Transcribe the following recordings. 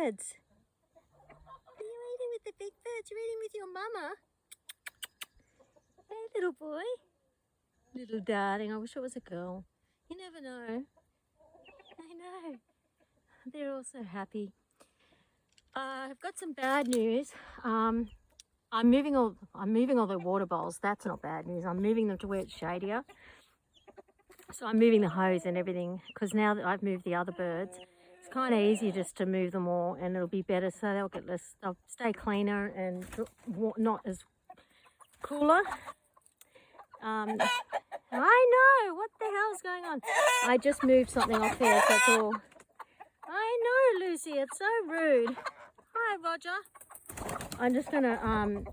birds? Are you eating with the big birds? You're eating with your mama? Hey, little boy. Little darling. I wish it was a girl. You never know. I know. They're all so happy. I've got some bad news. I'm moving all the water bowls. That's not bad news. I'm moving them to where it's shadier. So I'm moving the hose and everything because now that I've moved the other birds, it's kind of easier just to move them all, and it'll be better. So they'll stay cleaner and not as cooler. I know, what the hell's going on? I just moved something off there, so that's all. I know, Lucy, it's so rude. Hi, Roger. I'm just gonna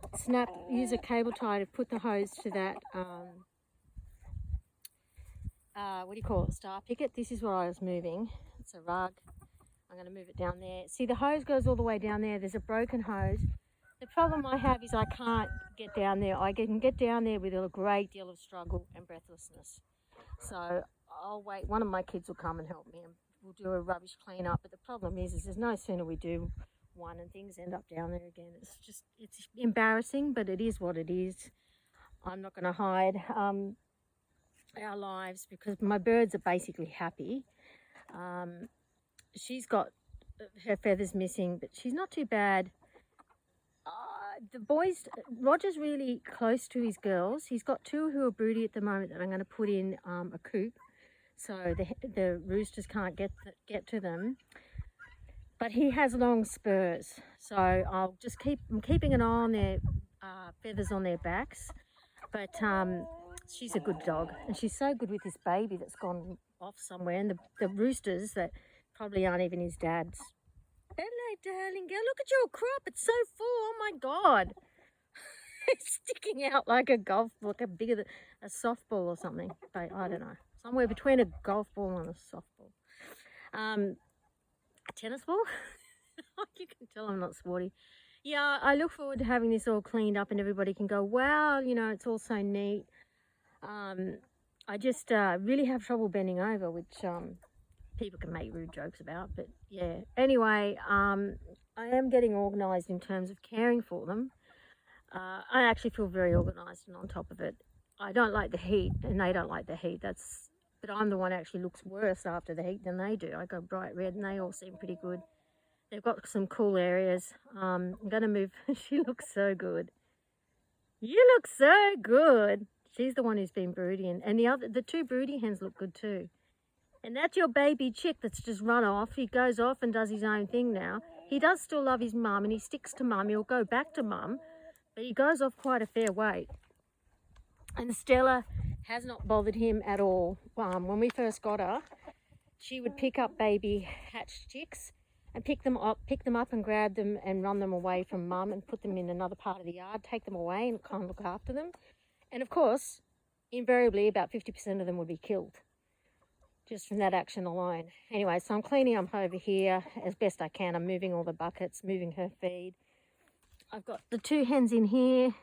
use a cable tie to put the hose to that, what do you call it, star picket. This is what I was moving. It's a rug. I'm gonna move it down there. See, the hose goes all the way down there. There's a broken hose. The problem I have is I can't get down there. I can get down there with a great deal of struggle and breathlessness. So I'll wait. One of my kids will come and help me, and we'll do a rubbish clean up. But the problem is there's no sooner we do one and things end up down there again. It's embarrassing, but it is what it is. I'm not going to hide our lives because my birds are basically happy. She's got her feathers missing, but she's not too bad. The boys, Roger's really close to his girls. He's got two who are broody at the moment that I'm going to put in a coop, so the roosters can't get to them. But he has long spurs, so I'm keeping an eye on their feathers on their backs. But she's a good dog, and she's so good with this baby that's gone off somewhere, and the roosters that probably aren't even his dad's. Hello, darling girl. Look at your crop. It's so full. Oh, my God. It's sticking out like a golf ball, like bigger than a softball or something. But I don't know. Somewhere between a golf ball and a softball. A tennis ball? You can tell I'm not sporty. Yeah, I look forward to having this all cleaned up and everybody can go, wow, it's all so neat. I just really have trouble bending over, which people can make rude jokes about, but yeah. Anyway, I am getting organised in terms of caring for them. I actually feel very organised and on top of it. I don't like the heat, and they don't like the heat. But I'm the one who actually looks worse after the heat than they do. I go bright red, and they all seem pretty good. They've got some cool areas. I'm going to move. She looks so good. You look so good. She's the one who's been broody, and the two broody hens look good too. And that's your baby chick that's just run off. He goes off and does his own thing now. He does still love his mum, and he sticks to mum. He'll go back to mum, but he goes off quite a fair way. And Stella has not bothered him at all. When we first got her, she would pick up baby hatched chicks and pick them up and grab them and run them away from mum and put them in another part of the yard, take them away and kind of look after them. And of course, invariably about 50% of them would be killed just from that action alone. Anyway, so I'm cleaning up over here as best I can. I'm moving all the buckets, moving her feed. I've got the two hens in here.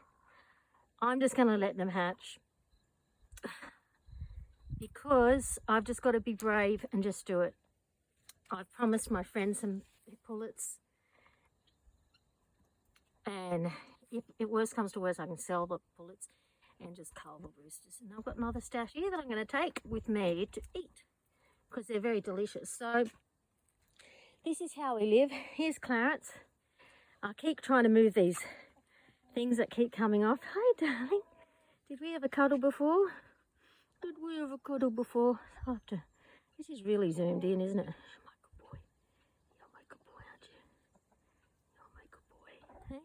I'm just going to let them hatch because I've just got to be brave and just do it. I've promised my friend some pullets, and if it worst comes to worst, I can sell the pullets and just cull the roosters. And I've got another stash here that I'm going to take with me to eat because they're very delicious. So this is how we live. Here's Clarence. I keep trying to move these things that keep coming off. Hi, darling. Did we ever cuddle before? Did we ever cuddle before? This is really zoomed in, isn't it? You're my good boy. You're my good boy, aren't you? You're my good boy. Hey?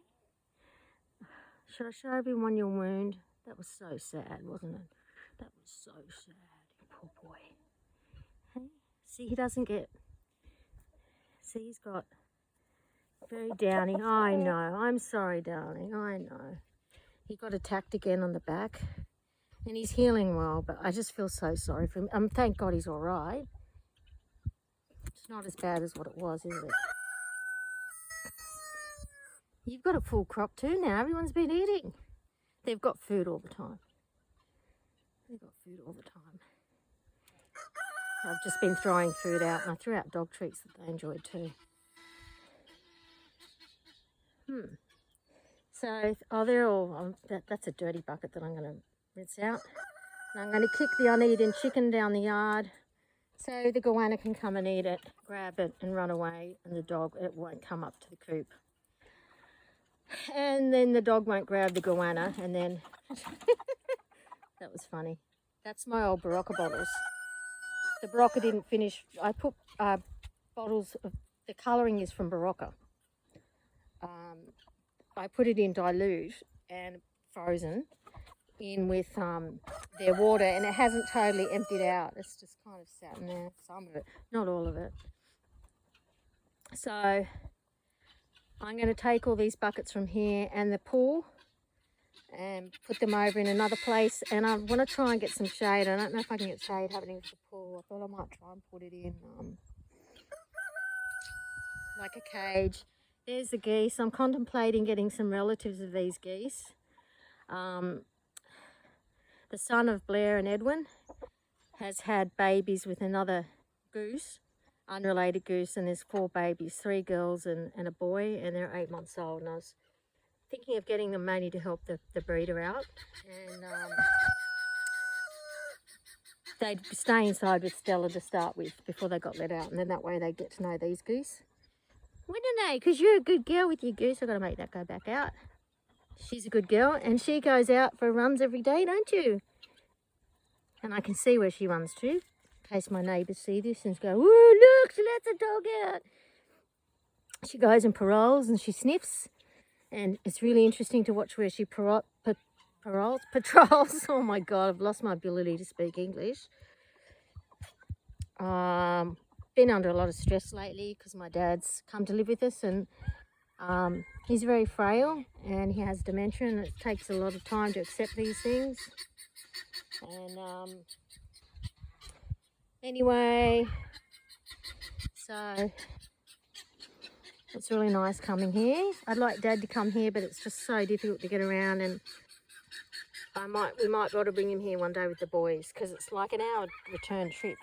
Should I show everyone your wound? That was so sad, wasn't it? That was so sad, you poor boy. Hey? See, he doesn't get... See, he's got very downy. I know. I'm sorry, darling. I know. He got attacked again on the back. And he's healing well, but I just feel so sorry for him. Thank God he's all right. It's not as bad as what it was, is it? You've got a full crop too now. Everyone's been eating. They've got food all the time. They've got food all the time. I've just been throwing food out, and I threw out dog treats that they enjoyed too. So, oh, they're all, that's a dirty bucket that I'm going to rinse out. And I'm going to kick the uneaten chicken down the yard so the goanna can come and eat it, grab it and run away, and the dog, it won't come up to the coop. And then the dog won't grab the goanna, and then, that was funny. That's my old Barocca bottles. The Barocca didn't finish. I put bottles of, the colouring is from Barocca. I put it in dilute and frozen in with their water, and it hasn't totally emptied out. It's just kind of sat in there, some of it, not all of it. So I'm going to take all these buckets from here and the pool and put them over in another place, and I want to try and get some shade. I don't know if I can get shade happening with the pool. I thought I might try and put it in like a cage. There's the geese. I'm contemplating getting some relatives of these geese. The son of Blair and Edwin has had babies with another goose, unrelated goose, and there's 4 babies, 3 girls and a boy, and they're 8 months old. And I was thinking of getting them mainly to help the breeder out, and they'd stay inside with Stella to start with before they got let out, and then that way they get to know these geese. Wouldn't they? Because you're a good girl with your goose. I've got to make that go back out. She's a good girl, and she goes out for runs every day, don't you? And I can see where she runs to, in case my neighbours see this and go, "Ooh, look, she lets a dog out." She goes and paroles and she sniffs, and it's really interesting to watch where she patrols. Oh my God, I've lost my ability to speak English. Been under a lot of stress lately because my dad's come to live with us, and he's very frail and he has dementia, and it takes a lot of time to accept these things. And anyway, so it's really nice coming here. I'd like Dad to come here, but it's just so difficult to get around, and we might be able to bring him here one day with the boys, because it's like an hour return trip.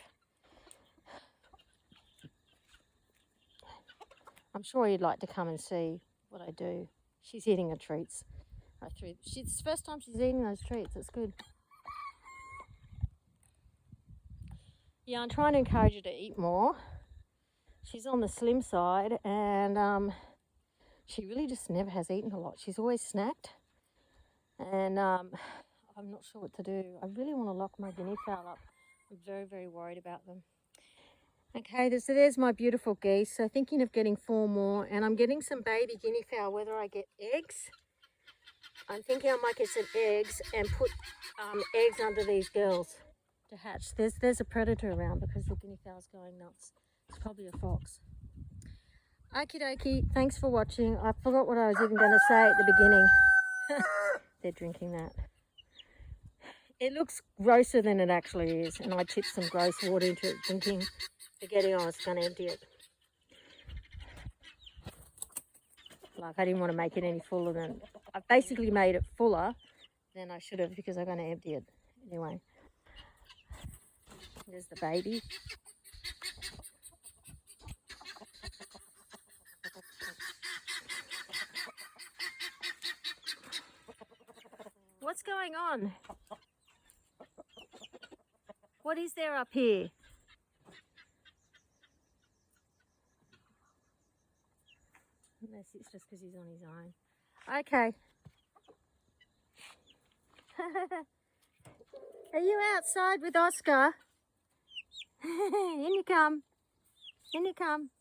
I'm sure he'd like to come and see what I do. She's eating her treats. It's the first time she's eating those treats. It's good. Yeah, I'm trying to encourage her to eat more. She's on the slim side, and she really just never has eaten a lot. She's always snacked, and I'm not sure what to do. I really want to lock my guinea fowl up. I'm very, very worried about them. Okay, so there's my beautiful geese. So thinking of getting 4 more, and I'm getting some baby guinea fowl, whether I get eggs. I'm thinking I might get some eggs and put eggs under these girls to hatch. There's a predator around because the guinea fowl's going nuts. It's probably a fox. Okie dokie, thanks for watching. I forgot what I was even going to say at the beginning. They're drinking that. It looks grosser than it actually is, and I tipped some gross water into it thinking, forgetting I was going to empty it. Like, I didn't want to make it any fuller than... I basically made it fuller than I should have because I'm going to empty it. Anyway, there's the baby. What's going on? What is there up here? Unless it's just because he's on his own. Okay. Are you outside with Oscar? In you come. In you come.